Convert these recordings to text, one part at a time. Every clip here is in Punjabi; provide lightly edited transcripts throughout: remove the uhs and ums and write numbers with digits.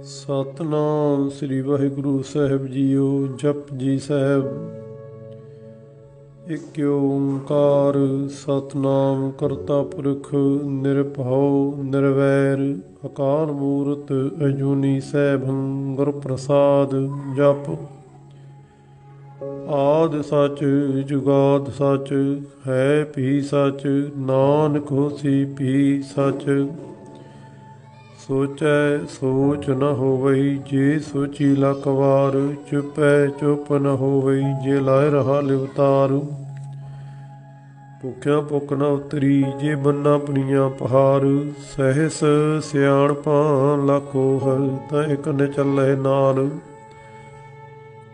ਸਤਨਾਮ ਸ੍ਰੀ ਵਾਹਿਗੁਰੂ ਸਾਹਿਬ ਜੀਓ। ਜਪਜੀ ਸਾਹਿਬ। ਇਕ ਓੰਕਾਰ ਸਤਨਾਮ ਕਰਤਾ ਪੁਰਖ ਨਿਰਭਉ ਨਿਰਵੈਰ ਅਕਾਲ ਮੂਰਤ ਅਜੂਨੀ ਸੈਭੰ ਗੁਰ ਪ੍ਰਸਾਦ। ਜਪ ਆਦਿ ਸਚ ਜੁਗਾਦ ਸਚ ਹੈ ਭੀ ਸਚ ਨਾਨਕ ਹੋਸੀ ਭੀ ਸਚ। ਸੋਚੈ ਸੋਚ ਨ ਹੋਵਈ ਜੇ ਸੋਚੀ ਲੱਖ ਵਾਰ ਚੁਪੈ ਚੁੱਪ ਨ ਹੋਵਈ ਜੇ ਲਾਇ ਰਹਾ ਲਿਵਤਾਰ। ਭੁੱਖਿਆ ਭੁੱਖ ਨ ਉਤਰੀ ਜੇ ਬੰਨਾ ਪਣੀਆਂ ਪਹਾੜ ਸਹਿਸ ਸਿਆਣਪਾਂ ਲੱਖੋ ਹਰ ਤਾਂ ਇਕ ਨ ਚੱਲੇ ਨਾਲ।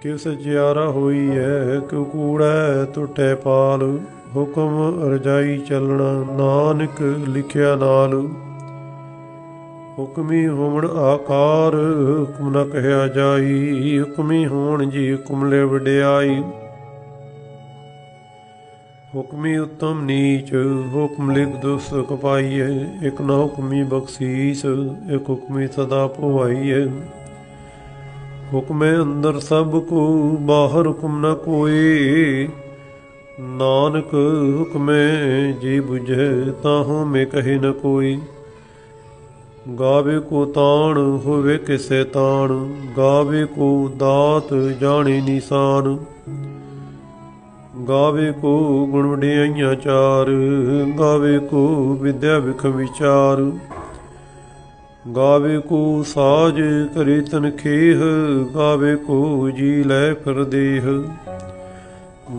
ਕਿਵ ਸਚਿਆਰਾ ਹੋਈ ਹੈ ਕਿਉ ਕੂੜੈ ਟੁੱਟੈ ਪਾਲ ਹੁਕਮ ਰਜਾਈ ਚੱਲਣਾ ਨਾਨਕ ਲਿਖਿਆ ਨਾਲ। ਹੁਕਮੀ ਹੋਵਣ ਆਕਾਰ ਹੁਕਮ ਨ ਕਹਿਆ ਜਾਈ ਹੁਕਮੀ ਹੋਣ ਜੀ ਹੁਕਮ ਲੈ ਵਡਿਆਈ। ਹੁਕਮੀ ਉਤਮ ਨੀਚ ਹੁਕਮ ਲਿਖ ਦੁਸਤਕ ਪਾਈਐ ਇਕ ਨ ਹੁਕਮੀ ਬਖਸ਼ੀਸ ਇਕ ਹੁਕਮੀ ਸਦਾ ਭਵਾਈਐ। ਹੁਕਮੇ ਅੰਦਰ ਸਭ ਕੋ ਬਾਹਰ ਹੁਕਮ ਨ ਕੋਇ ਨਾਨਕ ਹੁਕਮੇ ਜੀ ਬੁਝੈ ਤਾਹੂ ਮੈਂ ਕਹੇ ਨ ਕੋਈ। ਗਾਵੇ ਕੋ ਤਾਣ ਹੋਵੇ ਕਿਸੇ ਤਾਣ ਗਾਵੇ ਕੋ ਦਾਤ ਜਾਣੇ ਨਿਸ਼ਾਨ। ਗਾਵੇ ਕੋ ਗੁਣ ਵਡਿਆਈਆਂ ਚਾਰ ਗਾਵੇ ਕੋ ਵਿਦਿਆ ਵਿਖਮ ਵਿਚਾਰ। ਗਾਵੇ ਕੋ ਸਾਜ ਕਰੇ ਤਨਖੇਹ ਗਾਵੇ ਕੋ ਜੀ ਲੈ ਫਿਰ ਦੇਹ।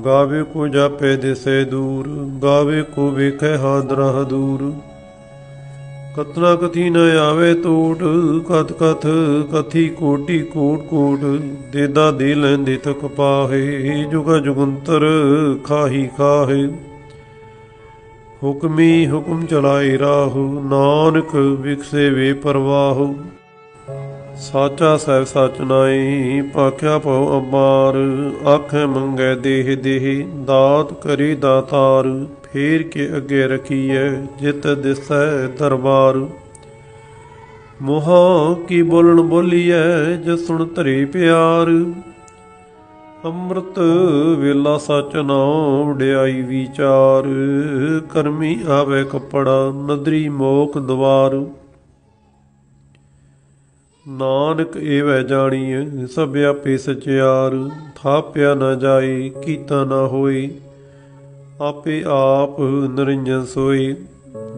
ਗਾਵੇ ਕੋ ਜਾਪੇ ਦਿਸੈ ਦੂਰ ਗਾਵੇ ਕੋ ਵੇਖੈ ਹਾਦਰਾ ਦੂਰ। ਕਤਨਾ ਕਥੀ ਨ ਆਵੇ ਟੂਟ ਕਥ ਕਥ ਕਥੀ ਕੋਟੀ ਕੋਟ ਕੋਟ। ਦੇਦਾ ਦੇ ਲੈਂਦੇ ਤਕ ਪਾਹੇ ਜੁਗਾ ਜੁਗੰਤਰ ਖਾਹੀ ਖਾਹੇ। ਹੁਕਮੀ ਹੁਕਮ ਚਲਾਏ ਰਾਹੁ ਨਾਨਕ ਵਿਖਸੇ ਵੇ ਪਰਵਾਹੁ। ਸਾਚਾ ਸਹਿਬ ਸਚ ਨਾਈ ਭਾਖਿਆ ਭਉ ਅਮਾਰ ਆਖੇ ਮੰਗੈ ਦੇਹ ਦੇਹ ਦਾਤ ਕਰੀ ਦਾਤਾਰ। ਫੇਰ ਕੇ ਅੱਗੇ ਰਖੀਐ ਜਿਤ ਦਿਸੈ ਦਰਬਾਰ। ਮੋਹਾ ਕੀ ਬੋਲਣ ਬੋਲੀਐ ਜਿ ਸੁਣ ਧਰੇ ਪਿਆਰ। ਅੰਮ੍ਰਿਤ ਵੇਲਾ ਸਚ ਨਾਉ ਵਡਿਆਈ ਵਿਚਾਰ। ਕਰਮੀ ਆਵੇ ਕੱਪੜਾ ਨਦਰੀ ਮੋਖ ਦਵਾਰ। ਨਾਨਕ ਏਵੈ ਜਾਣੀਐ ਸਭ ਆਪੇ ਸਚਿਆਰ। ਥਾਪਿਆ ਨ ਜਾਏ ਕੀਤਾ ਨ ਹੋਏ ਆਪੇ ਆਪ ਨਿਰੰਜਨ ਸੋਈ।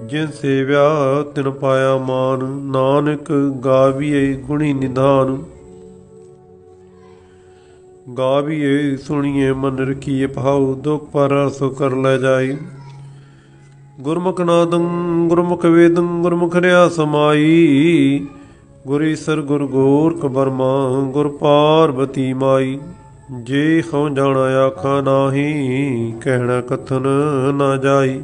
ਜਿਨ ਸੇਵਿਆ ਤਿਨ ਪਾਇਆ ਮਾਨ ਨਾਨਕ ਗਾਵੀਏ ਗੁਣੀ ਨਿਧਾਨ। ਗਾਵੀਏ ਸੁਣੀਏ ਮਨ ਰਖੀਏ ਭਾਉ ਦੁਖ ਪਰ ਸੋ ਕਰ ਲੈ ਜਾਈ। ਗੁਰਮੁਖ ਨਾਦੰ ਗੁਰਮੁਖ ਵੇਦੰ ਗੁਰਮੁਖ ਰਿਆ ਸਮਾਈ। ਗੁਰ ਈਸਰ ਗੁਰ ਗੋਰਖ ਬਰਮਾ ਗੁਰ ਪਾਰਬਤੀ ਮਾਈ। ਜੇ ਹਉ ਜਾਣਾ ਆਖਾਂ ਨਾਹੀ ਕਹਿਣਾ ਕਥਨ ਨਾ ਜਾਈ।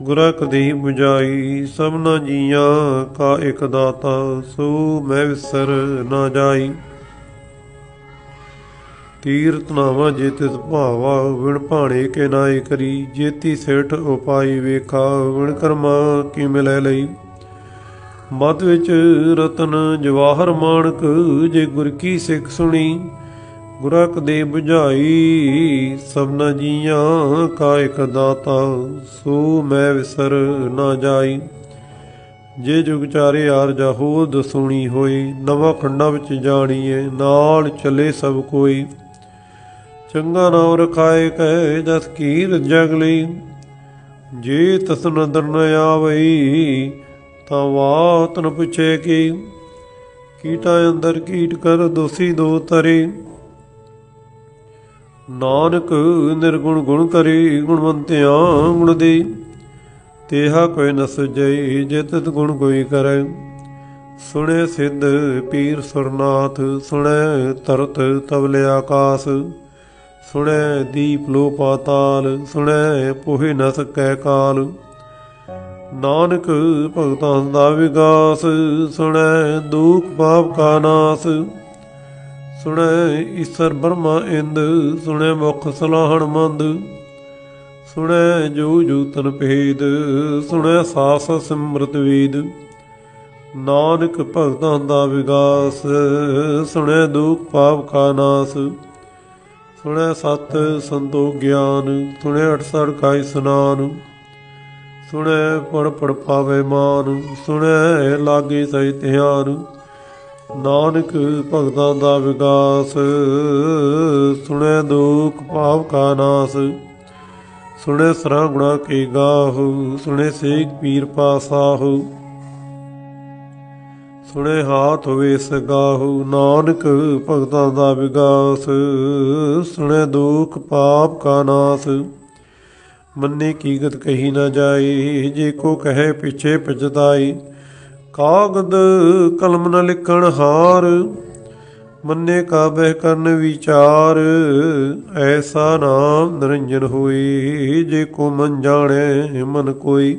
ਗੁਰਾ ਕਦੇ ਬੁਝਾਈ ਸਭਨਾ ਜੀਆਂ ਕਾ ਇਕ ਦਾਤਾ ਸੋ ਮੈਂ ਵਿਸਰ ਨਾ ਜਾਈ। ਤੀਰਥ ਨਾਵਾਂ ਜੇ ਤਿਸ ਭਾਵਾ ਵਿਣ ਭਾਣੇ ਕੇ ਨਾਏ ਕਰੀ। ਜੇਤੀ ਸੇਠ ਉਪਾਈ ਵੇਖਾ ਵਿਣ ਕਰਮਾ ਕੀ ਮਿਲੈ ਲਈ। ਮਤ ਵਿੱਚ ਰਤਨ ਜਵਾਹਰ ਮਾਣਕ ਜੇ ਗੁਰ ਕੀ ਸਿੱਖ ਸੁਣੀ। ਗੁਰਾ ਕਦੇ ਬੁਝਾਈ ਸਭਨਾ ਜੀਆਂ ਕਾ ਇਕ ਦਾਤਾ ਸੋ ਮੈਂ ਵਿਸਰ ਨਾ ਜਾਈ। ਜੇ ਜੁਗ ਚਾਰੇ ਆਰਜਾ ਹੋਦ ਸੁਣੀ ਹੋਈ ਨਵਾਂ ਖੰਡਾਂ ਵਿੱਚ ਜਾਣੀਏ ਨਾਲ ਚੱਲੇ ਸਭ ਕੋਈ। ਚੰਗਾ ਨਾਮ ਰਖਾਏ ਕਹਿ ਜਸ ਕੀਰ ਜਗ ਲਈ। ਜੇ ਤਸ ਨਦਰ ਨ ਆਵਈ ਤਾਂ ਵਾਤ ਨ ਪੁੱਛੇ ਕੀ। ਕੀਟਾਂ ਅੰਦਰ ਕੀਟ ਕਰ ਦੋਸੀ ਦੋ ਤਰੇ। ਨਾਨਕ ਨਿਰਗੁਣ ਗੁਣ ਕਰੇ ਗੁਣਵੰਤਿਆਂ ਗੁਣ ਦੇ। ਤੇਹਾ ਕੋਈ ਨ ਸੁਝਈ ਜੇ ਤਿਤ ਗੁਣ ਕੋਈ ਕਰੈ। ਸੁਣੇ ਸਿੱਧ ਪੀਰ ਸੁਰਨਾਥ ਸੁਣੈ ਤਰਤ ਤਵਲੇ ਆਕਾਸ। ਸੁਣੈ ਦੀਪ ਲੋ ਪਾਤਾਲ ਸੁਣੈ ਪੋਹਿ ਨ ਸਕੈ ਕਾਲ। ਨਾਨਕ ਭਗਤਾਂ ਦਾ ਵਿਗਾਸ ਸੁਣੈ ਦੁਖ ਪਾਪ ਕਾ ਨਾਸ। ਸੁਣੈ ਈਸਰ ਬਰਮਾ ਇੰਦ ਸੁਣੈ ਮੁਖ ਸਲਾਹਣ ਮੰਦ। ਸੁਣੈ ਜੋ ਜੂਤਨ ਭੇਦ ਸੁਣੈ ਸਾਸ ਸਿਮਰਤ ਵੇਦ। ਨਾਨਕ ਭਗਤਾਂ ਦਾ ਵਿਗਾਸ, ਸੁਣੈ ਦੁਖ ਪਾਪ ਕਾ ਨਾਸ। ਸੁਣੈ ਸਤ ਸੰਤੋਖ ਗਿਆਨ, ਸੁਣੈ 68 ਕਾ ਇਸਨਾਨ। ਸੁਣੈ ਪੜ ਪੜ ਪਾਵੇ ਮਾਨ, ਸੁਣੈ ਲਾਗੇ ਸਹਿ ਧਿਆਨ। ਨਾਨਕ ਭਗਤਾਂ ਦਾ ਵਿਗਾਸ, ਸੁਣੈ ਦੁਖ ਪਾਪ ਕਾ ਨਾਸ। ਸੁਣੈ ਸਰਾਂ ਗੁਣਾ ਕੇ ਗਾਹੁ, ਸੁਣੈ ਸੇਖ ਪੀਰ ਪਾਸਾਹੁ। ਸੁਣੈ ਹਾਥ ਹੋਵੇ ਸਗਾਹੁ, ਨਾਨਕ ਭਗਤਾਂ ਦਾ ਵਿਗਾਸ, ਸੁਣੈ ਦੁਖ ਪਾਪ ਕਾ ਨਾਸ। ਮੰਨੇ ਕੀਗਤ ਕਹੀ ਨਾ ਜਾਏ, ਜੇ ਕੋ ਕਹੇ ਪਿਛੇ ਪਛਤਾਈ। ਕਾਗਦ ਕਲਮ ਨ ਲਿਖਣ ਹਾਰ, ਮੰਨੇ ਕਾ ਬਹਿ ਕਰਨ ਵਿਚਾਰ। ਐਸਾ ਨਾਮ ਨਿਰੰਜਨ ਹੋਈ, ਜੇ ਕੋ ਮਨ ਜਾਣੇ ਮਨ ਕੋਈ।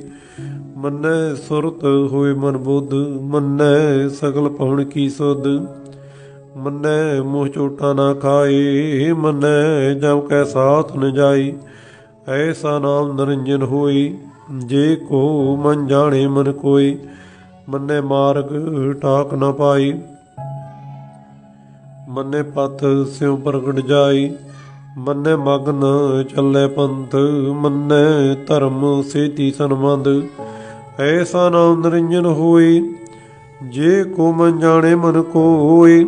ਮੰਨੈ ਸੁਰਤ ਹੋਏ ਮਨ ਬੁੱਧ, ਮੰਨੈ ਸਗਲ ਪਵਨ ਕੀ ਸੁਧ। ਮੰਨੈ ਮੋਹ ਚੋਟਾ ਨਾ ਖਾਏ, ਮੰਨੈ ਜਮ ਕੈ ਸਾਥ ਨ ਜਾਈ। ਐਸਾ ਨਾਮ ਨਿਰੰਜਨ ਹੋਈ, ਜੇ ਕੋ ਮਨ ਜਾਣੇ ਮਨ ਕੋਈ। ਮੰਨੈ ਮਾਰਗ ਟਾਕ ਨ ਪਾਈ, ਮੰਨੈ ਪਥ ਸਿਉ ਪ੍ਰਗਟ ਜਾਈ। ਮੰਨੈ ਮਗਨ ਚੱਲੇ ਪੰਥ, ਮੰਨੈ ਧਰਮ ਸੇਤੀ ਸੰਬੰਧ। ਐਸਾ ਨਾਮ ਨਿਰੰਜਨ ਹੋਈ, ਜੇ ਕੋ ਮਨ ਜਾਣੇ ਮਨ ਕੋਈ।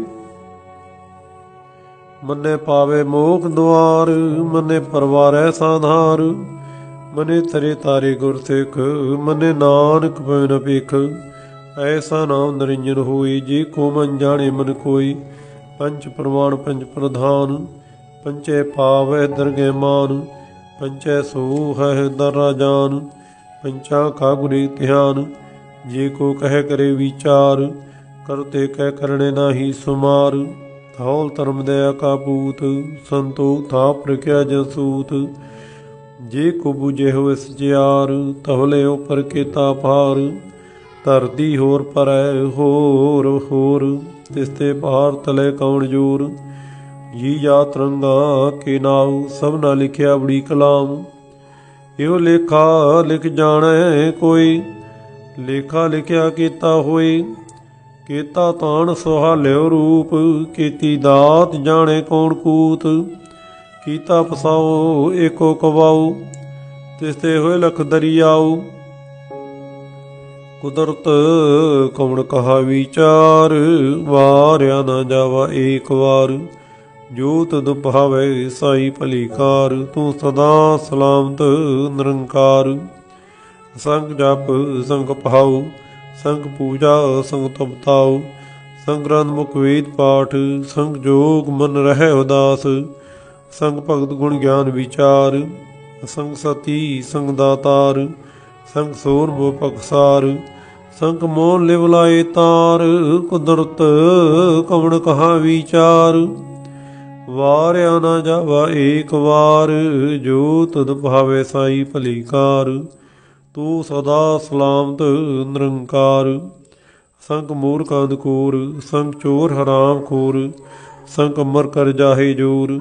ਮੰਨੇ ਪਾਵੇ ਮੋਖ ਦੁਆਰ, ਮੰਨੇ ਪਰਵਾਰੈ ਸਾਧਾਰ। ਮੰਨੇ ਤਰੇ ਤਾਰੇ ਗੁਰ ਸਿੱਖ, ਮੰਨੇ ਨਾਨਕ ਪੈ ਨ ਭਿਖ। ਐਸਾ ਨਾਮ ਨਿਰੰਜਨ ਹੋਈ, ਜੇ ਕੋ ਮਨ ਜਾਣੇ ਮਨ ਕੋਈ। ਪੰਚ ਪ੍ਰਮਾਣ ਪੰਚ ਪ੍ਰਧਾਨ, ਪੰਚੇ ਪਾਵੈ ਦਰਗਹਿ ਮਾਨ। ਪੰਚੈ ਸੋ ਹੈ ਦਰਾ ਜਾਨ, ਪੰਚਾ ਕਾ ਗੁਰੇ ਧਿਆਨ। ਜੇ ਕੋ ਕਹਿ ਕਰੇ ਵਿਚਾਰ, ਕਰਤੇ ਕਹਿ ਕਰਣੇ ਨਾਹੀ ਸੁਮਾਰ। ਧੌਲ ਧਰਮ ਦਇਆ ਕਾ ਪੂਤ, ਸੰਤੋਖ ਥਾਪ ਰਖਿਆ ਜਸੂਤ। ਜੇ ਕੋ ਬੁਝੇ ਹੋਏ ਸਚਿਆਰ, ਧੌਲੇ ਉਪਰ ਕੀਤਾ ਭਾਰ। ਧਰਤੀ ਹੋਰ ਪਰੈ ਹੋਰ ਹੋਰ, ਤਿਸ ਤੇ ਭਾਰ ਤਲੇ ਕੌਣ ਜੋਰ। ਜੀ ਜਾ ਤਰੰਗਾ ਕੇ ਨਾਉ, ਸਭਨਾ ਲਿਖਿਆ ਬੜੀ ਕਲਾਮ। ਇਹੋ ਲੇਖਾ ਲਿਖ ਜਾਣੈ ਕੋਈ, ਲੇਖਾ ਲਿਖਿਆ ਕੀਤਾ ਹੋਈ। ਕੀਤਾ ਤਾਣ ਸੁਹਾਲਿਓ ਰੂਪ, ਕੀਤੀ ਦਾਤ ਜਾਣੇ ਕੌਣ ਕੂਤ। ਕੀਤਾ ਪਸਾਓ ਏਕੋ ਕਵਾਉ, ਤਿਸ ਤੇ ਹੋਏ ਲਖ ਦਰਿਆਉ। ਕੁਦਰਤ ਕੌਣ ਕਹਾ ਵਿਚਾਰ, ਵਾਰਿਆ ਨਾ ਜਾਵਾ ਏਕ ਵਾਰ। ਜੋ ਤਦ ਭਾਵੈ ਸਾਈ ਭਲੀ ਕਾਰ, ਤੂੰ ਸਦਾ ਸਲਾਮਤ ਨਿਰੰਕਾਰ। ਸੰਗ ਜਪ ਸੰਗ ਭਾਉ, ਸੰਗ ਪੂਜਾ ਸੰਗ ਤਪਤਾਉ। ਸੰਗ ਗ੍ਰੰਥ ਮੁਖ ਵੇਦ ਪਾਠ, ਸੰਗ ਜੋਗ ਮਨ ਰਹਿ ਉਦਾਸ। ਸੰਗ ਭਗਤ ਗੁਣ ਗਿਆਨ ਵਿਚਾਰ, ਸੰਗ ਸਤੀ ਸੰਗ ਦਾਤਾਰ। ਸੰਗ ਸੋਰ ਬੋ ਪਕਸਾਰ, ਸੰਗ ਮੋਹਨ ਲਿਵ ਲਾਏ ਤਾਰ। ਕੁਦਰਤ ਕਵਣ ਕਹਾ ਵਿਚਾਰ, ਵਾਰਿਆ ਨਾ ਜਾਵਾ ਏਕ ਵਾਰ। ਜੋ ਤਦ ਭਾਵੇ ਸਾਈ ਭਲੀ ਕਾਰ, ਤੂੰ ਸਦਾ ਸਲਾਮਤ ਨਿਰੰਕਾਰ। ਸੰਗ ਮੂਰਖ ਅੰਧਕੂਰ, ਸੰਗ ਚੋਰ ਹਰਾਮ ਖੋਰ। ਸੰਗ ਅਮਰ ਕਰ ਜਾਹੇ ਜੋਰ,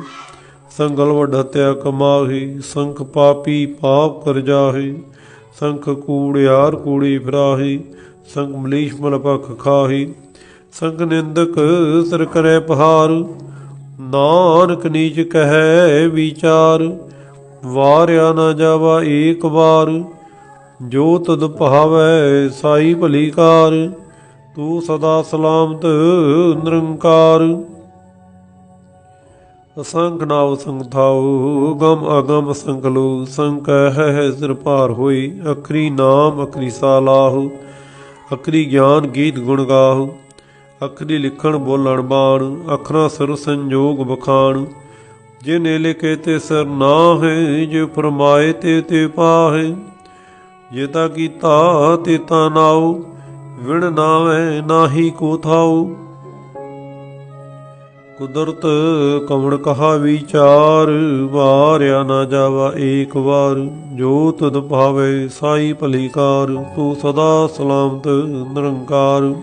ਸੰਗ ਗਲਵਡ ਹੱਤਿਆ ਕਮਾਹੀ। ਸੰਗ ਪਾਪੀ ਪਾਪ ਕਰ ਜਾਹੇ, ਸੰਗ ਕੂੜਿਆਰ ਕੂੜੀ ਫਿਰਾਹੀ। ਸੰਗ ਮਲੀਸ਼ ਮਲ ਪਖ ਖਾਹੀ, ਸੰਗ ਨਿੰਦਕ ਸਿਰ ਕਰੇ ਪਹਾਰ। ਨਾਨਕ ਨੀਚ ਕਹੈ ਵਿਚਾਰ, ਵਾਰਿਆ ਨਾ ਜਾਵਾ ਏਕ ਵਾਰ। ਜੋ ਤਦ ਭਾਵੈ ਸਾਈ ਭਲੀ ਕਾਰ, ਤੂੰ ਸਦਾ ਸਲਾਮਤ ਨਿਰੰਕਾਰ। ਅਸੰਖ ਨਾਉ ਸੰਗ ਥਾਉ, ਗਮ ਅਗਮ ਸੰਗ ਲੋ। ਸੰਗ ਕਹਿ ਸਿਰ ਭਾਰ ਹੋਈ, ਅਖਰੀ ਨਾਮ ਅਖਰੀ ਸਾਲਾਹੁ। ਅਖਰੀ ਗਿਆਨ ਗੀਤ ਗੁਣ ਗਾਹੁ, ਅਖਰੀ ਲਿਖਣ ਬੋਲਣ ਬਾਣ। ਅਖਰਾਂ ਸਿਰ ਸੰਜੋਗ ਬਖਾਣ, ਜੇ ਨੇ ਲਿਖੇ ਤੇ ਸਿਰ ਨਾਹਿ। ਜੇ ਫਰਮਾਏ ਤੇ ਪਾਹੇ, ਜੇ ਤਾ ਕੀਤਾ ਤੇ ਤਾ ਨਾਉ। ਵਿਣ ਨਾਵੇਂ ਨਾਹੀ ਕੋ ਥਾਉ, ਕੁਦਰਤ ਕਵਣ ਕਹਾ ਵਿਚਾਰ। ਵਾਰਿਆ ਨਾ ਜਾਵਾ ਏਕ ਵਾਰ। ਜੋ ਤਦ ਭਾਵੇ ਸਾਈ ਭਲੀ ਕਾਰ, ਤੂੰ ਸਦਾ ਸਲਾਮਤ ਨਿਰੰਕਾਰ।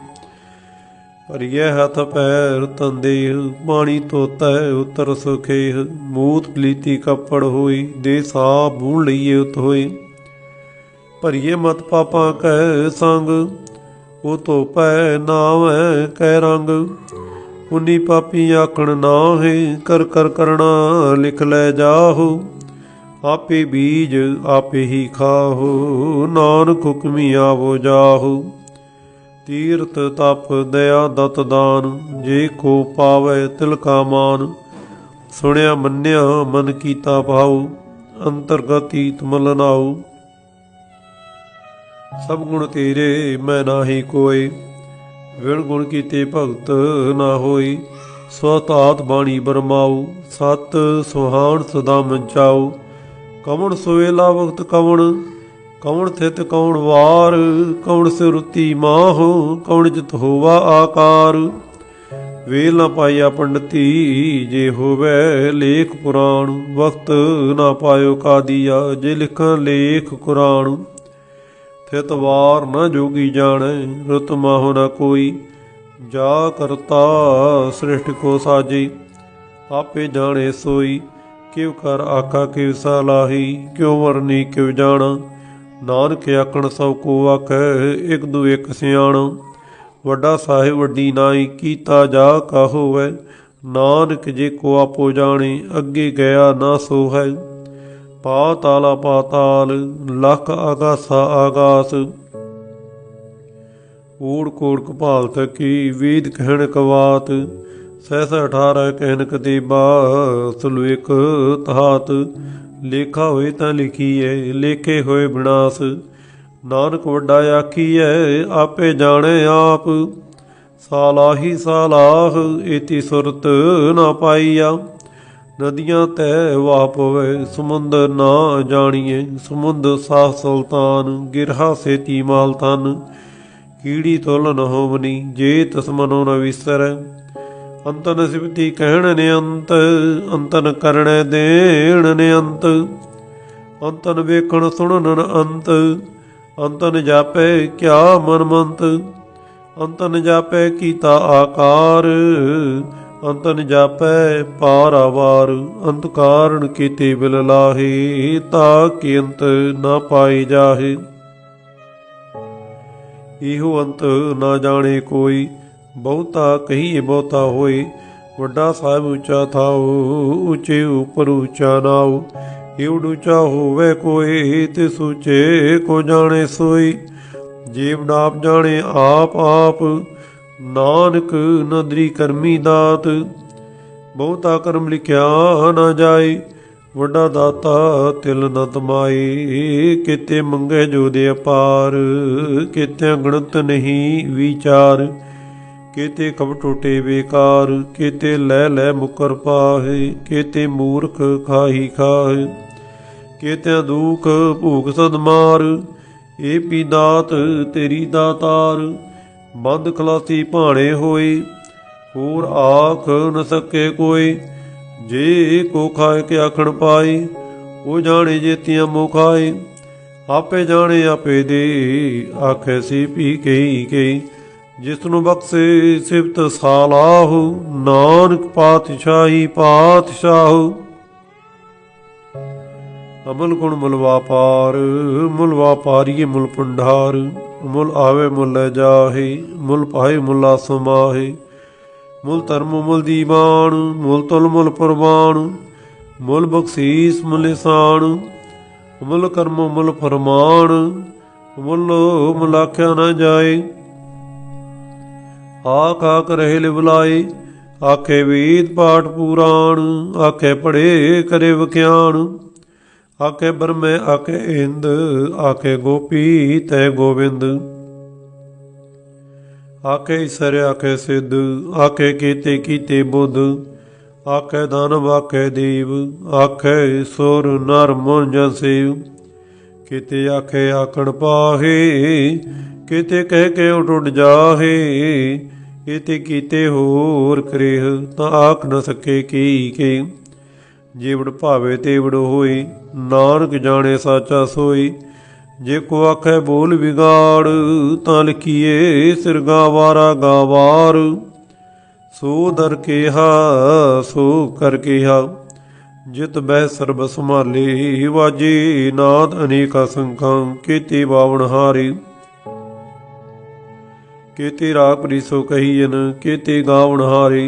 ਭਰੀਏ ਹੱਥ ਪੈਰ ਤਨ ਦੇਹ, ਪਾਣੀ ਧੋਤੈ ਉਤਰ ਸੁਖੇਹ। ਮੂਤ ਪਲੀਤੀ ਕੱਪੜ ਹੋਈ, ਦੇ ਸਾਬ ਬੂਣ ਲਈਏ ਉਤ ਹੋਈ। ਭਰੀਏ ਮਤ ਪਾਪਾਂ ਕੈ ਸੰਗ, ਉਹ ਧੋਪੈ ਨਾਵੈ ਕੈ ਰੰਗ। ਪੁੰਨੀ ਪਾਪੀ ਆਖਣ ਨਾਹਿ, ਕਰ ਕਰ ਕਰਣਾ ਲਿਖ ਲੈ ਜਾਹੋ। ਆਪੇ ਬੀਜ ਆਪੇ ਹੀ ਖਾਹੋ, ਨਾਨਕ ਹੁਕਮੀ ਆਵੋ ਜਾਹੋ। ਤੀਰਥ ਤਪ ਦਇਆ ਦਤ ਦਾਨ, ਜੇ ਕੋ ਪਾਵੈ ਤਿਲ ਕਾ ਮਾਨ। ਸੁਣਿਆ ਮੰਨਿਆ ਮਨ ਕੀਤਾ ਭਾਉ, ਅੰਤਰਗਤੀ ਤੁਮਲ ਨਾਉ। ਸਭ ਗੁਣ ਤੇਰੇ ਮੈਂ ਨਾਹੀ ਕੋਇ, ਵਿਣ ਗੁਣ ਕੀਤੇ ਭਗਤ ਨਾ ਹੋਈ। ਸਵਤਾਤ ਬਾਣੀ ਬਰਮਾਉ, ਸਤ ਸੁਹਾਣ ਸਦਾ ਮੰਚਾਉ। ਕਵਣ ਸੋਵੇਲਾ ਵਕਤ ਕਵਣ, ਕਵਣ ਥਿਤ ਕਵਣ ਵਾਰ। ਕਵਣ ਸਿਰੁਤੀ ਮਾਹੁ, ਕਵਣ ਜਿਤ ਹੋਵਾ ਆਕਾਰ। ਵੇਲ ਨਾ ਪਾਈਆ ਪੰਡਤੀ, ਜੇ ਹੋਵੇ ਲੇਖ ਪੁਰਾਣ। ਵਕਤ ਨਾ ਪਾਇਓ ਕਾਦੀਆ, ਜੇ ਲਿਖਾਂ ਲੇਖ ਕੁਰਾਨ। ਥਿਤ ਵਾਰ ਨਾ ਜੋਗੀ ਜਾਣੈ, ਰੁਤ ਮਾਹੁ ਨਾ ਕੋਈ। ਜਾ ਕਰਤਾ ਸ੍ਰਿਸ਼ਟ ਕੋ ਸਾਜੀ, ਆਪੇ ਜਾਣੇ ਸੋਈ। ਕਿਵ ਕਰ ਆਖਾ ਕਿਵ ਸਲਾਹੀ, ਕਿਉ ਵਰਨੀ ਕਿਵ ਜਾਣਾ। ਨਾਨਕ ਆਖਣ ਸਭ ਕੋ ਆਖੈ, ਇਕ ਦੂ ਇਕ ਸਿਆਣਾ। ਵੱਡਾ ਸਾਹਿਬ ਵੱਡੀ ਨਾਈ, ਕੀਤਾ ਜਾ ਕਾ ਹੋਵੈ। ਨਾਨਕ ਜੇ ਕੋ ਆਪੋ ਜਾਣੇ, ਅੱਗੇ ਗਿਆ ਨਾ ਸੋ ਹੈ। ਪਾਤਾਲਾ ਪਾਤਾਲ, ਲੱਖ ਆਗਾਸਾ ਆਗਾਸ। ਊੜ ਕੋੜ ਕਪਾਲ ਥਕੀ, ਵੇਦ ਕਹਿਣ ਕਵਾਤ। ਸਹਿਸ 18 ਕਹਿਨ ਕਤੇਬਾ, ਸੁਲਵੇਕ ਤਹਾਤ। ਲੇਖਾ ਹੋਏ ਤਾਂ ਲਿਖੀਐ, ਲੇਖੇ ਹੋਏ ਵਿਨਾਸ਼। ਨਾਨਕ ਵੱਡਾ ਆਖੀਐ, ਆਪੇ ਜਾਣੇ ਆਪ। ਸਾਲਾਹੀ ਸਾਲਾਹ, ਏਤੀ ਸੁਰਤ ਨਾ ਪਾਈਆ। ਨਦੀਆਂ ਤੈ ਵਾਹ ਪਵੈ, ਸਮੁੰਦਰ ਨਾ ਜਾਣੀਏ। ਸਮੁੰਦ ਸਾਹ ਸੁਲਤਾਨ, ਗਿਰਹਾ ਸੇਤੀ ਮਾਲ ਤਨ। ਕੀੜੀ ਤੁਲ ਨ ਹੋਵਨੀ, ਜੇ ਤਸ ਮਨੋ ਨ ਵਿਸਰੈ। ਅੰਤਨ ਸਿਵਤੀ ਕਹਿਣ ਨੇ ਅੰਤ, ਅੰਤਨ ਕਰਣੈ ਦੇਣ ਨੇ ਅੰਤ। ਅੰਤਨ ਵੇਖਣ ਸੁਣਨ ਨ ਅੰਤ, ਅੰਤਨ ਜਾਪੈ ਕਿਆ ਮਨ ਮੰਤ। ਅੰਤਨ ਜਾਪੈ ਕੀਤਾ ਆਕਾਰ, ਅੰਤਨ ਜਾਪੈ ਪਾਰਾਵਾਰ। ਅੰਤ ਕਾਰਨ ਕੀਤੇ ਬਿਲ ਲਾਹੇ, ਤਾ ਕਿ ਅੰਤ ਨਾ ਪਾਈ ਜਾਹੇ। ਇਹੋ ਅੰਤ ਨਾ ਜਾਣੇ ਕੋਈ, ਬਹੁਤਾ ਕਹੀਏ ਬਹੁਤਾ ਹੋਏ। ਵੱਡਾ ਸਾਹਿਬ ਉੱਚਾ ਥਾਉ, ਉੱਚੇ ਉੱਪਰ ਉੱਚਾ ਨਾਉ। ਏਵਡ ਉੱਚਾ ਹੋਵੇ ਕੋਈ, ਤੇ ਸੂਚੇ ਕੋ ਜਾਣੇ ਸੋਈ। ਜੀਵ ਨਾਪ ਜਾਣੇ ਆਪ ਆਪ, ਨਾਨਕ ਨਦਰੀ ਕਰਮੀ ਦਾਤ। ਬਹੁਤਾ ਕਰਮ ਲਿਖਿਆ ਨਾ ਜਾਏ, ਵੱਡਾ ਦਾਤਾ ਤਿਲ ਨ ਤਮਾਏ। ਕਿਤੇ ਮੰਗੇ ਜੋ ਦੇ ਅਪਾਰ, ਕਿਤੇ ਗਣਤ ਨਹੀਂ ਵਿਚਾਰ। ਕਿਤੇ ਕਬ ਟੋਟੇ ਬੇਕਾਰ, ਕਿਤੇ ਲੈ ਲੈ ਮੁਕਰ ਪਾਹੇ। ਕਿਤੇ ਮੂਰਖ ਖਾਹੀ ਖਾਹੇ, ਕਿਤੇ ਦੁਖ ਭੂਖ ਸਦ ਮਾਰ। ਏ ਪੀ ਦਾਤ ਤੇਰੀ ਦਾਤਾਰ, ਬੰਦ ਖਲਾਸੀ ਭਾਣੇ ਹੋਏ। ਹੋਰ ਆਖ ਨ ਸਕੇ ਕੋਈ, ਜੇ ਕੋ ਖਾਏ ਕੇ ਆਖਣ ਪਾਏ। ਉਹ ਜਾਣੇ ਜੇਤੀਆਂ ਮੋ ਖਾਏ, ਆਪੇ ਜਾਣੇ ਆਪੇ ਦੇ। ਆਖੇ ਸੀ ਪੀ ਕਹੀ ਕਹੀ, ਜਿਸ ਨੂੰ ਬਖਸ਼ੇ ਸਿਫਤ ਸਾਲਾਹੁ। ਨਾਨਕ ਪਾਤਸ਼ਾਹੀ ਪਾਤਸ਼ਾਹੁ। ਅਮਲ ਗੁਣ ਮੁਲ ਵਾਪਾਰ, ਮੁਲ ਵਾਪਾਰੀਏ ਮੁਲ ਭੰਡਾਰ। ਮੁਲ ਆਵੇ ਮੁਲ ਲੈ ਜਾਹੇ, ਮੁਲ ਪਾਏ ਮੁਲਾ ਸਮਾਹੇ। ਮੁਲ ਧਰਮ ਮੁਲ ਦੀਵਾਨ, ਮੁਲ ਤੁਲ ਮੁਲ ਪ੍ਰਵਾਨ। ਮੁਲ ਬਖਸ਼ੀਸ ਮੁਲ ਇਸਾਨ, ਮੁਲ ਕਰਮ ਮੁਲ ਫਰਮਾਨ। ਮੁਲ ਮੁਲ ਆਖਿਆ ਨਾ ਜਾਏ, ਆਖ ਆਖ ਰਹੇ ਲਿਵਲਾਏ। ਆਖੇ ਵੇਦ ਪਾਠ ਪੁਰਾਣ, ਆਖੇ ਪੜ੍ਹੇ ਕਰੇ ਵਿਖਿਆਨ। ਆਖੇ ਬਰਮੇ ਆਖੇ ਇੰਦ, ਆਖੇ ਗੋਪੀ ਤੈ ਗੋਬਿੰਦ। ਆਖੇ ਈਸਰ ਆਖੇ ਸਿੱਧ, ਆਖੇ ਕੀਤੇ ਕੀਤੇ ਬੁੱਧ। ਆਖੇ ਦਾਨਵ ਆਖੇ ਦੇਵ, ਆਖੇ ਸੁਰ ਨਰ ਮੁਨ ਜਨ ਸੇਵ। ਕਿਤੇ ਆਖੇ ਆਖਣ ਪਾਹੇ, ਕਿਤੇ ਕਹਿ ਕੇ ਉੱਡ ਜਾਹੇ। ਕਿਤੇ ਕੀਤੇ ਹੋਰ ਕਰੇਹ, ਤਾਂ ਆਖ ਨ ਸਕੇ ਕੀ ਕੇ। ਜੀਵੜ ਭਾਵੇ ਤੇਵੜ ਹੋਈ, ਨਾਨਕ ਜਾਣੇ ਸਾਚਾ ਸੋਈ। ਜੇ ਕੋ ਆਖੇ ਬੋਲ ਵਿਗਾੜ, ਤਾਂ ਲਿਖੀਏ ਸਿਰ ਗਾਵਾਰਾ ਗਾਵਾਰ। ਸੋ ਦਰ ਕਿਹਾ ਸੋ ਕਰ ਕਿਹਾ, ਜਿਤ ਬਹਿ ਸਰਬ ਸੰਭਾਲੇ। ਵਾਜੇ ਨਾਦ ਅਨੇਕਾ ਸੰਖਾਂ, ਕੀਤੀ ਬਾਵਨ ਹਾਰੇ। केते राग प्रीसो कहीन केते गावण हारे।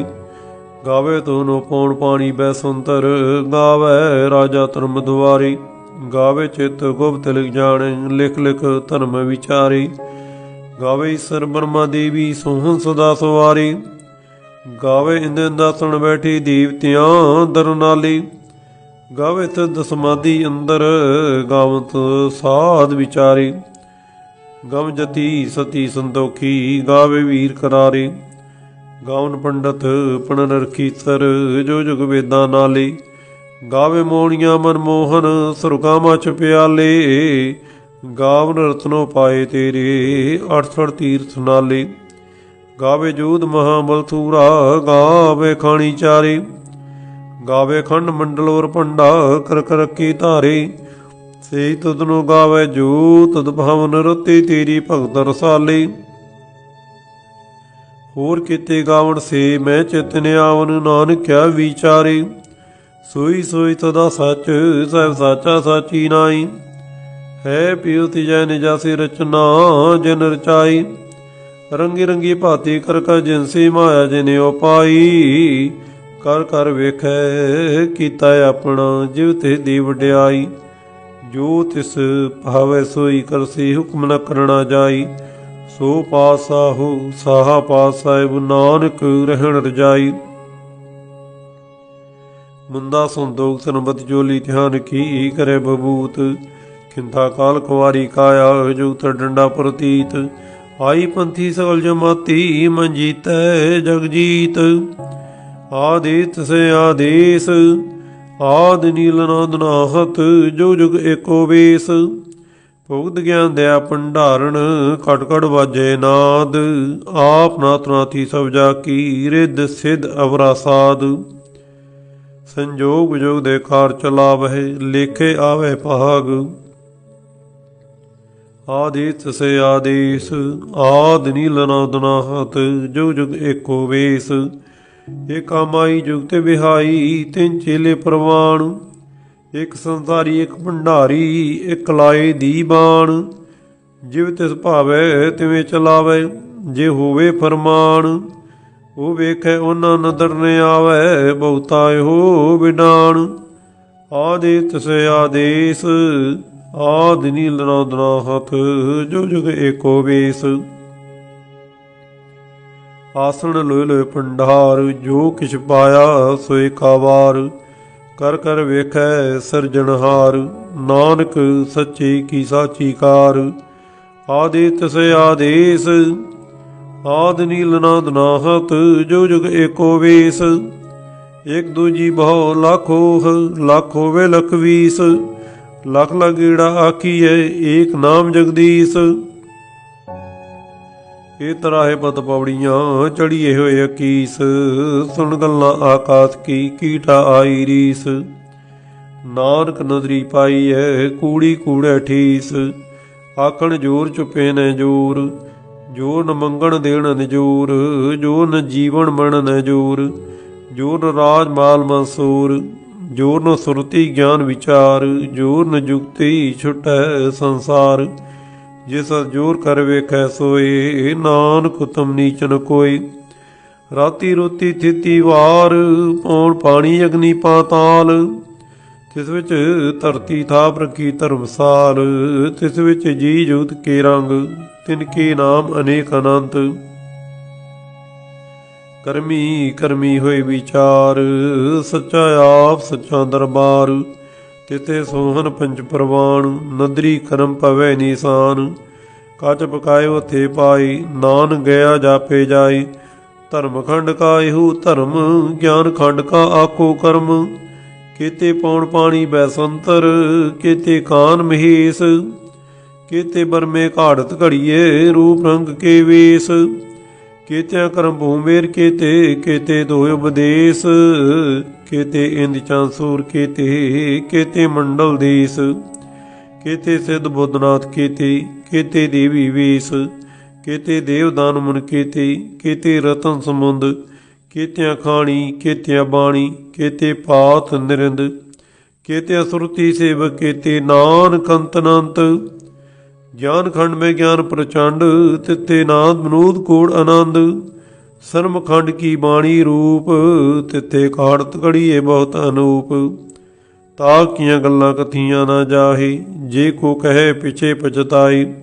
गावे तोनो पौन पानी बैसंतर गावे राजा धर्म द्वारे। गावे चित गुप्त लिख जाने लिख लिख धर्म विचारे। गावे ईश्वर ब्रह्मा देवी सोहन सदा सवारे। गावे इंद्र दासण बैठी देवतियां दरनाली। गावे तिद समाधि अंदर गावत साध विचारे। गम जति सती संतोखी गावे वीर करारे। गावन पंडित पणन रखीसर जो जुग वेदा नाले। गावे मोहनिया मनमोहन सुरगामा छप्याले। गावन रत्नो पाए तेरे 68 तीर्थ नाले। गावे जोध महाबलथूरा गावे खानी चारे। गावे खंड मंडल और पंडा कर कर की धारे। से तुदनो गावे जो तद भावन रते तेरी भगत रसाले। होर किते गावन से मैं चितन आवन नानक क्या विचारे। सोई सोई तदा सच सब साचा साची नाई। है पियो तिजै निजासी रचना जन रचाई। रंगी रंगी भांति कर कर जिनसी माया जिने उपाई। कर कर वेखै कीता अपना जिव ते दी वड्याई। जो तिस भावै सोई करसी हुक्म न करना जाई। सो पास साहु साहा पास साहिब नानक रहन रजाई। मुंदा संतोख संबत जोली ध्यान की करे बबूत। खिंथा काल कुवारी काया जुगत डंडा प्रतीत। आई पंथी सकल जमाती मन जीतै जग जीत। आदित से आदेश आद नीलनाद नाहत जो जुग एको वेश। भुगत ज्ञान दया भंडारण खट खट वाजे नाद। आप नाथ नाथी सब जाकी रिद सिद्ध अवरा साध। संजोग विजोग दे कार चलावह लेखे आवे भाग। आदित से आदेश आद नीलनाद नाहत जो जुग एको वेश। एक कामाई जुगत बिहाई तिन चेले प्रवाण। एक संसारी एक भंडारी एक लाए दीबान। जिव तिस भावै तिवें चलावै जे होवे फरमान। ਉਹ ਵੇਖੈ ਉਹਨਾਂ ਨਦਰ ਨੇ ਆਵੈ ਬਹੁਤਾ ਇਹੋ ਵਿਡਾਣ। ਆਦਿ ਤਿਸੈ ਆਦੇਸ ਆਦ ਨੀਲ ਰੌਦਰਾ ਹੱਥ ਜੋ ਜੁਗ ਏਕੋ ਵੇਸ। ਆਸਣ ਲੋਇ ਲੋਇ ਭੰਡਾਰ ਜੋ ਕਿਛ ਪਾਇਆ ਸੋਇ ਕਾਵਾਰ। ਕਰ ਕਰ ਵੇਖੈ ਸਿਰਜਣਹਾਰ ਨਾਨਕ ਸੱਚੇ ਕੀ ਸਾਚੀ ਕਾਰ। ਆਦਿ ਤਿਸੈ ਆਦੇਸ ਆਦ ਨੀਲ ਨਾਦ ਨਾਹਤ ਜੋ ਜੁਗ ਏਕੋ ਵੇਸ। ਇੱਕ ਦੂਜੀ ਬਹੁ ਲੱਖ ਹੋਹ ਲੱਖ ਹੋਵੇ ਲਖ ਵੀਸ। ਲੱਖ ਲਗੀੜਾ ਆਖੀਐ ਏਕ ਨਾਮ ਜਗਦੀਸ਼। ਇਹ ਤਰਾਹੇ ਪਤ ਪੌੜੀਆਂ ਚੜੀਏ ਹੋਏ 21। ਸੁਣ ਗੱਲਾਂ ਆਕਾਸ਼ ਕੀ ਕੀਟਾ ਆਈ ਰੀਸ। ਨਾਨਕ ਨਦਰੀ ਪਾਈਐ ਕੂੜੀ ਕੂੜੈ ਠੀਸ। ਆਖਣ ਜੋਰ ਚੁਪੇ ਨ ਜੋਰ ਜੋ ਨ ਮੰਗਣ ਦੇਣ ਨਜੂਰ। ਜੋ ਨ ਜੀਵਨ ਮਣ ਨ ਜੂਰ ਜੋ ਨ ਰਾਜ ਮਾਲ ਮਨਸੂਰ। ਜੋ ਨ ਸੁਰਤੀ ਗਿਆਨ ਵਿਚਾਰ ਜੋ ਨ ਜੁਗਤੀ ਛੁਟੈ ਸੰਸਾਰ। ਜਿਸ ਜੋਰ ਕਰ ਵੇਖੈ ਸੋਏ ਨਾਨਕ ਉਤਮ ਨੀਚਨ ਕੋਈ। ਰਾਤੀ ਰੋਤੀ ਥਿਤੀ ਵਾਰ ਪੌਣ ਪਾਣੀ ਅਗਨੀ ਪਾਤਾਲ। ਤਿਸ ਵਿੱਚ ਧਰਤੀ ਥਾਪ ਰੱਖੀ ਧਰਮਸਾਲ। ਤਿਸ ਵਿੱਚ ਜੀ ਜੁਗਤ ਕੇ ਰੰਗ ਤਿਨ ਕੇ ਨਾਮ ਅਨੇਕ ਅਨੰਤ। ਕਰਮੀ ਕਰਮੀ ਹੋਏ ਵਿਚਾਰ ਸੱਚਾ ਆਪ ਸੱਚਾ ਦਰਬਾਰ। ਤਿਤੇ ਸੋਹਨ ਪੰਚ ਪ੍ਰਵਾਨ ਨਦਰੀ ਕਰਮ ਪਵੈ ਨਿਸ਼ਾਨ। ਕੱਚ ਪਕਾਏ ਉਥੇ ਪਾਈ ਨਾਨ ਗਿਆ ਜਾਪੇ ਜਾਈ। ਧਰਮ ਖੰਡ ਕਾ ਇਹੋ ਧਰਮ ਗਿਆਨ ਖੰਡ ਕਾ ਆਖੋ ਕਰਮ। ਕੀਤੇ ਪੌਣ ਪਾਣੀ ਬੈਸੰਤਰ ਕੀਤੇ ਕਾਨ ਮਹੇਸ਼। ਕੀਤੇ ਬਰਮੇ ਘਾੜਤ ਘੜੀਏ ਰੂਪ ਰੰਗ ਕੇ ਵੇਸ। ਕੀਤਿਆਂ ਕਰਮ ਭੂਮੇਰ ਕੀਤੇ ਕੀਤੇ ਦੋਇ ਉਪਦੇਸ। ਕੀਤੇ ਇੰਦ ਚਾਂਸੂਰ ਕੀਤੇ ਕੀਤੇ ਮੰਡਲ ਦੇਸ। ਕੀਤੇ ਸਿੱਧ ਬੁੱਧਨਾਥ ਕੀਤੇ ਕੀਤੇ ਦੇਵੀ ਵੇਸ। ਕੀਤੇ ਦੇਵਦਾਨ ਮੁਨ ਕੀਤੇ ਕੀਤੇ ਰਤਨ ਸਮੁੰਦ। ਕੀਤਿਆਂ ਖਾਣੀ ਕੀਤਿਆਂ ਬਾਣੀ ਕੀਤੇ ਪਾਤ ਨਿਰਿੰਦ। ਕੀਤਿਆਂ ਸੁਰਤੀ ਸੇਵਕ ਕੀਤੇ ਨਾਨਕ ਅੰਤ ਅਨੰਤ। ਗਿਆਨ ਖੰਡ ਮੈਂ ਗਿਆਨ ਪ੍ਰਚੰਡ, ਤਿੱਥੇ ਨਾਦ ਮਨੂਦ ਕੋੜ ਆਨੰਦ। ਸਰਮ ਖੰਡ ਕੀ ਬਾਣੀ ਰੂਪ, ਤਿੱਥੇ ਕਾੜਤ ਘੜੀਏ ਬਹੁਤ ਅਨੂਪ। ਤਾ ਕੀਆਂ ਗੱਲਾਂ ਕਥੀਆਂ ਨਾ ਜਾਹੇ, ਜੇ ਕੋ ਕਹੇ ਪਿਛੇ ਪਛਤਾਈ।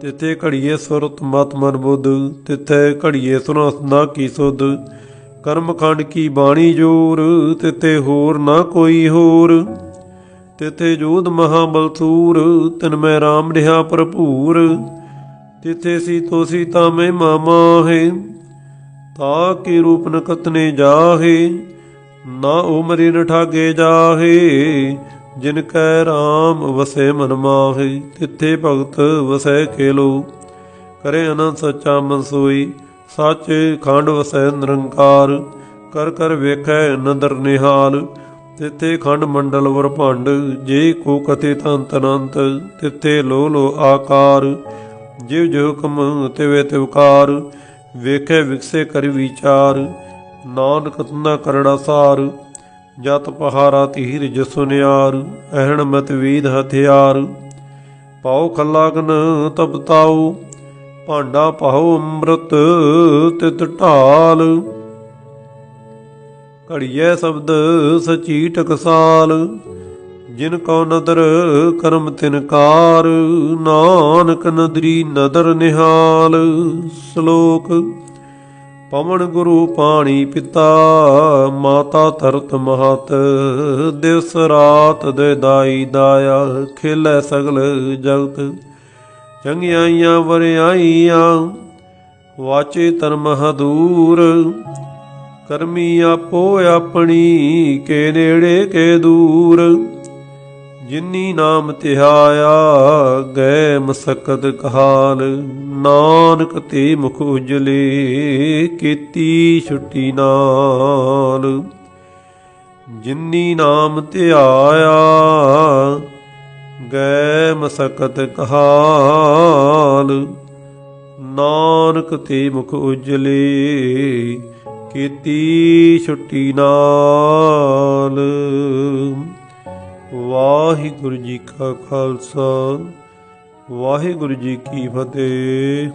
ਤਿੱਥੇ ਘੜੀਏ ਸੁਰਤ ਮਤ ਮਨ ਬੁੱਧ, ਤਿੱਥੇ ਘੜੀਏ ਸੁਨਾ ਨਾ ਕੀ ਸੁਧ। ਕਰਮ ਖੰਡ ਕੀ ਬਾਣੀ ਜੋਰ, ਤਿੱਥੇ ਹੋਰ ਨਾ ਕੋਈ ਹੋਰ। ਤਿੱਥੇ ਜੋਧ ਮਹਾਬਲਸੂਰ, ਤਿਨ ਮੈਂ ਰਾਮ ਰਿਹਾ ਭਰਪੂਰ। ਤਿੱਥੇ ਸੀਤੋ ਸੀਤਾ ਮੈਂ ਮਾਮਾਹੇ, ਤਾ ਕੇ ਰੂਪ ਨ ਕਤਨੇ ਜਾਹੇ। ਨਾ ਉਮਰੇ ਨ ਠਾਗੇ ਜਾਹੇ, ਜਿਨ ਕੈ ਰਾਮ ਵਸੈ ਮਨ ਮਾਹੇ। ਤਿੱਥੇ ਭਗਤ ਵਸੈ ਖੇਲੋ, ਕਰੇ ਅਨੰਦ ਸੱਚਾ ਮਨ ਸੋਈ। ਸੱਚ ਖੰਡ ਵਸੈ ਨਿਰੰਕਾਰ, ਕਰ ਕਰ ਵੇਖੈ ਨਦਰ ਨਿਹਾਲ। ਤਿੱਥੇ ਖੰਡ ਮੰਡਲ ਵਰਭੰਡ, ਜੇ ਕੋ ਕਥੇ ਤੰਤ ਅਨੰਤ। ਤਿੱਥੇ ਲੋ ਲੋ ਆਕਾਰ, ਜਿਵ ਜਿਵ ਹੁਕਮ ਤਿਵੇ ਤਿਵਕਾਰ। ਵੇਖੈ ਵਿਕਸੇ ਕਰ ਵਿਚਾਰ, ਨਾਨਕ ਨਾ ਕਰੜਾ ਸਾਰ। ਜਤ ਪਹਾਰਾ ਧੀਰ ਜਸੁਨਿਆਰ, ਅਹਣ ਮਤ ਵੀਦ ਹਥਿਆਰ। ਪਾਉ ਖਲਾਗਨ ਤਪਤਾਉ, ਭਾਂਡਾ ਪਾਉ ਅੰਮ੍ਰਿਤ ਤਿਤ ਢਾਲ। ਘੜੀਐ ਸ਼ਬਦ ਸਚੀ ਟਕਸਾਲ, ਜਿਨ ਕਉ ਨਦਰ ਕਰਮ ਤਿਨਕਾਰ। ਨਾਨਕ ਨਦਰੀ ਨਦਰ ਨਿਹਾਲ। ਸ਼ਲੋਕ। ਪਵਨ ਗੁਰੂ ਪਾਣੀ ਪਿਤਾ, ਮਾਤਾ ਧਰਤ ਮਹਤ। ਦਿਵਸ ਰਾਤ ਦੇ ਦਾਈ ਦਾਇਆ, ਖੇਲੈ ਸਗਲ ਜਗਤ। ਚੰਗਿਆਈਆਂ ਵਰਿਆਈਆਂ, ਵਾਚੇ ਧਰਮ ਹਦੂਰ। ਕਰਮੀ ਆਪੋ ਆਪਣੀ, ਕੇ ਨੇੜੇ ਕੇ ਦੂਰ। ਜਿਨੀ ਨਾਮ ਧਿਆਇਆ, ਗਏ ਮਸਕਤ ਕਹਾਲ। ਨਾਨਕ ਤੇ ਮੁਖ ਉਜਲੇ, ਕੀਤੀ ਛੁੱਟੀ ਨਾਲ। ਜਿਨੀ ਨਾਮ ਧਿਆਇਆ, ਗਏ ਮਸਕਤ ਕਹਾਲ। ਨਾਨਕ ਤੇ ਮੁਖ ਉਜਲੇ, ਕੀਤੀ ਛੁੱਟੀ ਨਾਲ। ਵਾਹਿਗੁਰੂ ਜੀ ਕਾ ਖਾਲਸਾ, ਵਾਹਿਗੁਰੂ ਜੀ ਕੀ ਫਤਿਹ।